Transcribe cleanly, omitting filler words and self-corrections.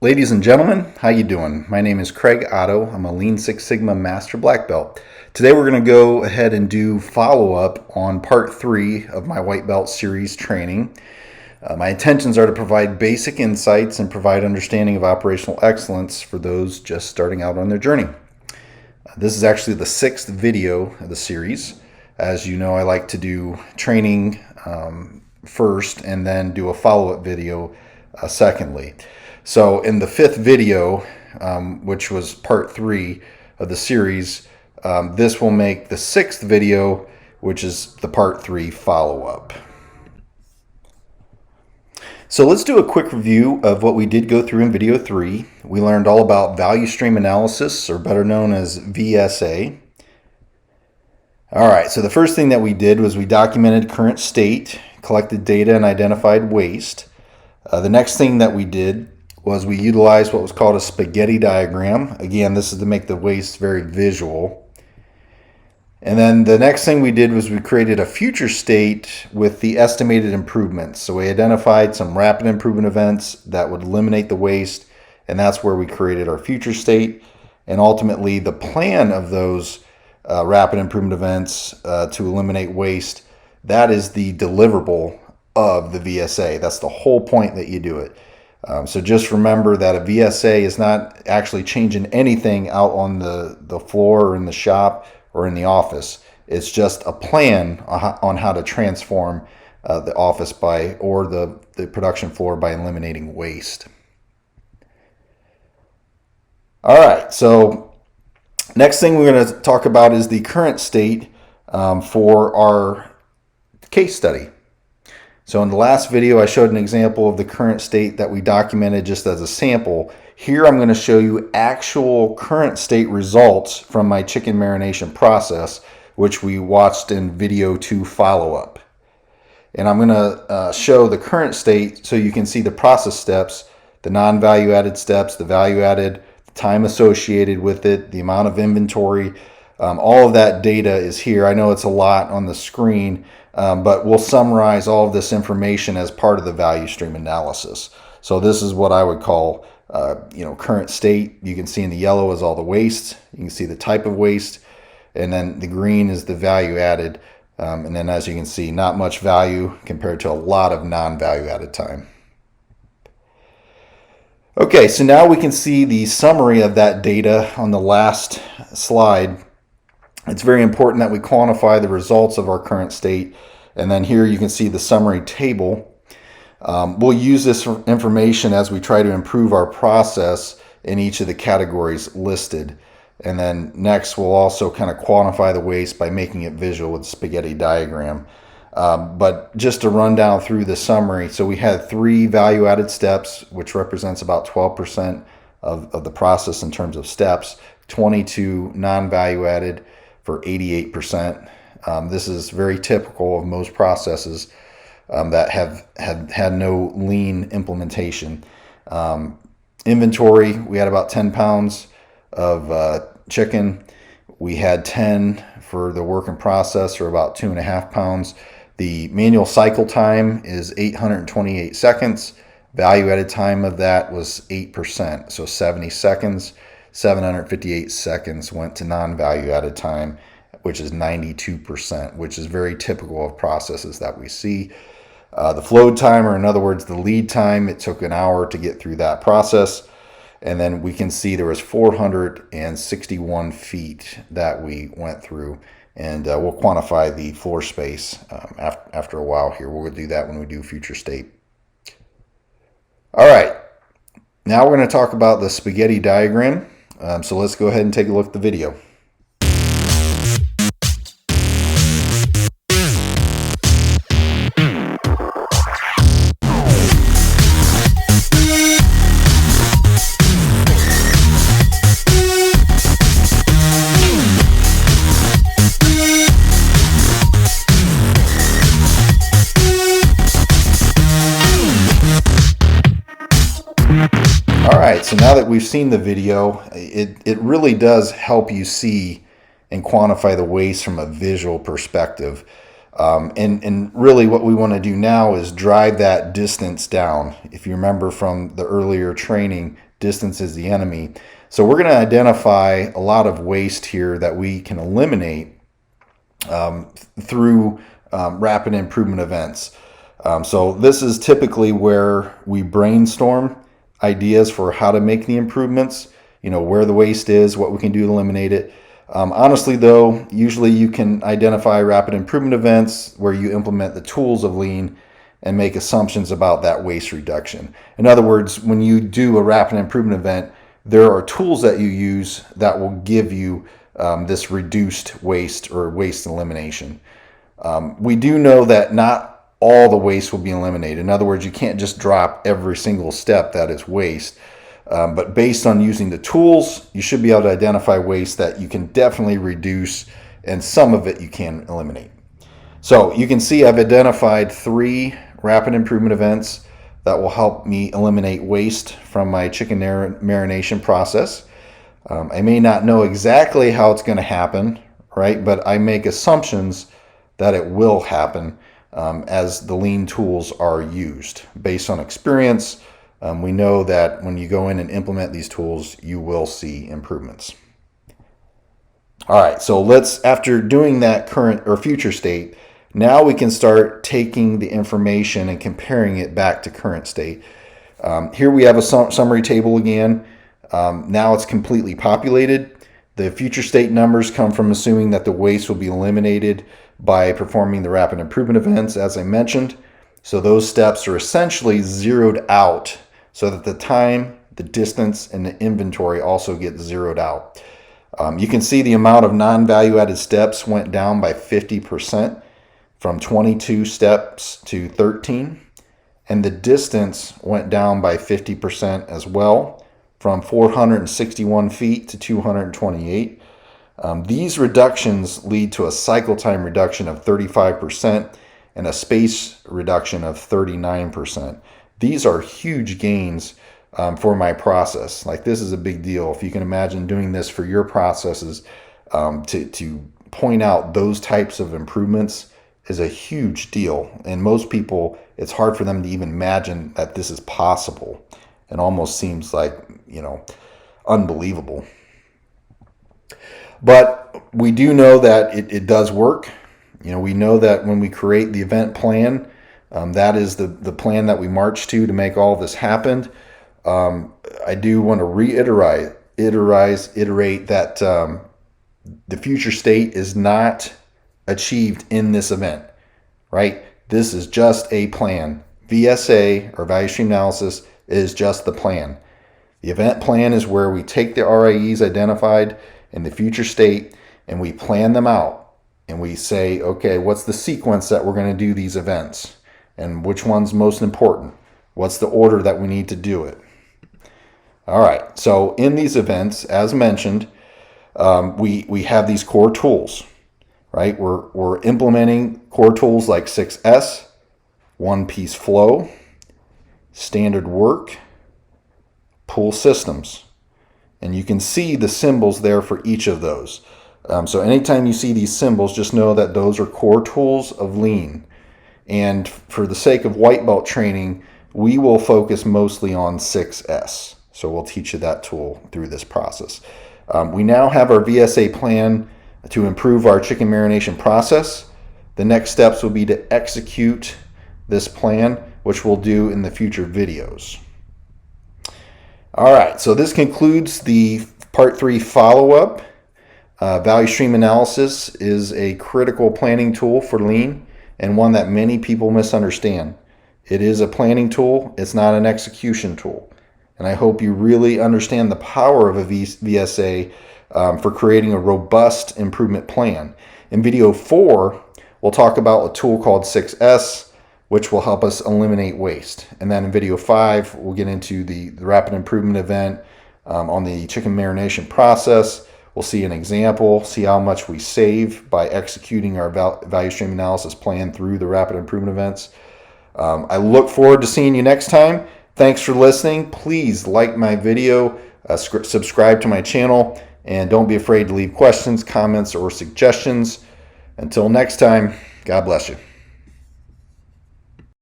Ladies and gentlemen, how you doing? My name is Craig Otto. I'm a Lean Six Sigma Master Black Belt. Today we're going to go ahead and do follow-up on part 3 of my White Belt series training. My intentions are to provide basic insights and provide understanding of operational excellence for those just starting out on their journey. This is actually the 6th video of the series. As you know, I like to do training first and then do a follow-up video secondly. So in the 5th video, which was part 3 of the series, this will make the 6th video, which is the part 3 follow-up. So let's do a quick review of what we did go through in video 3. We learned all about value stream analysis, or better known as VSA. All right, so the first thing that we did was we documented current state, collected data, and identified waste. The next thing that we did was we utilized what was called a spaghetti diagram. Again, this is to make the waste very visual. And then the next thing we did was we created a future state with the estimated improvements. So we identified some rapid improvement events that would eliminate the waste, and that's where we created our future state. And ultimately, the plan of those rapid improvement events to eliminate waste, that is the deliverable of the VSA. That's the whole point that you do it. So just remember that a VSA is not actually changing anything out on the floor or in the shop or in the office. It's just a plan on how to transform the office or the production floor by eliminating waste. All right, so next thing we're going to talk about is the current state for our case study. So in the last video, I showed an example of the current state that we documented just as a sample. Here I'm going to show you actual current state results from my chicken marination process, which we watched in video 2 follow-up. And I'm going to show the current state so you can see the process steps, the non-value added steps, the value added, the time associated with it, the amount of inventory. All of that data is here. I know it's a lot on the screen, but we'll summarize all of this information as part of the value stream analysis. So this is what I would call, current state. You can see in the yellow is all the waste. You can see the type of waste, and then the green is the value added. And then as you can see, not much value compared to a lot of non-value added time. Okay, so now we can see the summary of that data on the last slide. It's very important that we quantify the results of our current state. And then here you can see the summary table. We'll use this information as we try to improve our process in each of the categories listed. And then next, we'll also kind of quantify the waste by making it visual with the spaghetti diagram. But just to run down through the summary, so we had 3 value-added steps, which represents about 12% of the process in terms of steps, 22 non-value-added for 88%. This is very typical of most processes that have had no lean implementation. Inventory, we had about 10 pounds of chicken. We had 10 for the work in process, or about 2.5 pounds. The manual cycle time is 828 seconds. Value-added time of that was 8%, so 70 seconds. 758 seconds went to non-value added time, which is 92%, which is very typical of processes that we see. The flow time, or in other words, the lead time, it took an hour to get through that process. And then we can see there was 461 feet that we went through. And we'll quantify the floor space after a while here. We'll do that when we do future state. All right, now we're going to talk about the spaghetti diagram. So let's go ahead and take a look at the video. So now that we've seen the video, it really does help you see and quantify the waste from a visual perspective. And really what we want to do now is drive that distance down. If you remember from the earlier training, distance is the enemy. So we're going to identify a lot of waste here that we can eliminate through rapid improvement events. So this is typically where we brainstorm ideas for how to make the improvements, where the waste is, what we can do to eliminate it. Honestly, though, usually you can identify rapid improvement events where you implement the tools of lean and make assumptions about that waste reduction. In other words, when you do a rapid improvement event, there are tools that you use that will give you this reduced waste or waste elimination. We do know that not all the waste will be eliminated. In other words, you can't just drop every single step that is waste. But based on using the tools, you should be able to identify waste that you can definitely reduce, and some of it you can eliminate. So you can see I've identified 3 rapid improvement events that will help me eliminate waste from my chicken marination process. I may not know exactly how it's going to happen, right? But I make assumptions that it will happen as the lean tools are used. Based on experience, we know that when you go in and implement these tools, you will see improvements. All right, so after doing that current or future state, now we can start taking the information and comparing it back to current state. Here we have a summary table again. Now it's completely populated. The future state numbers come from assuming that the waste will be eliminated by performing the rapid improvement events, as I mentioned. So those steps are essentially zeroed out so that the time, the distance, and the inventory also get zeroed out. You can see the amount of non-value added steps went down by 50%. From 22 steps to 13, and the distance went down by 50% as well, from 461 feet to 228. These reductions lead to a cycle time reduction of 35% and a space reduction of 39%. These are huge gains for my process. Like, this is a big deal. If you can imagine doing this for your processes, to point out those types of improvements is a huge deal. And most people, it's hard for them to even imagine that this is possible. It almost seems like, unbelievable. But we do know that it does work. We know that when we create the event plan, that is the plan that we march to make all of this happen. I do want to reiterate that the future state is not achieved in this event, right? This is just a plan. VSA, or value stream analysis, is just the plan. The event plan is where we take the RIEs identified in the future state and we plan them out, and we say, okay, what's the sequence that we're going to do these events, and which one's most important? What's the order that we need to do it? All right, so in these events, as mentioned, we have these core tools. Right, we're implementing core tools like 6S, one-piece flow, standard work, pull systems. And you can see the symbols there for each of those. So anytime you see these symbols, just know that those are core tools of lean. And for the sake of white belt training, we will focus mostly on 6S. So we'll teach you that tool through this process. We now have our VSA plan to improve our chicken marination process. The next steps will be to execute this plan, which we'll do in the future videos. All right, so this concludes the part 3 follow-up. Value stream analysis is a critical planning tool for lean, and one that many people misunderstand. It is a planning tool, it's not an execution tool. And I hope you really understand the power of a VSA for creating a robust improvement plan. In video 4, we'll talk about a tool called 6S, which will help us eliminate waste. And then in video 5, we'll get into the rapid improvement event on the chicken marination process. We'll see an example, see how much we save by executing our value stream analysis plan through the rapid improvement events. I look forward to seeing you next time. Thanks for listening. Please like my video, subscribe to my channel, and don't be afraid to leave questions, comments, or suggestions. Until next time, God bless you.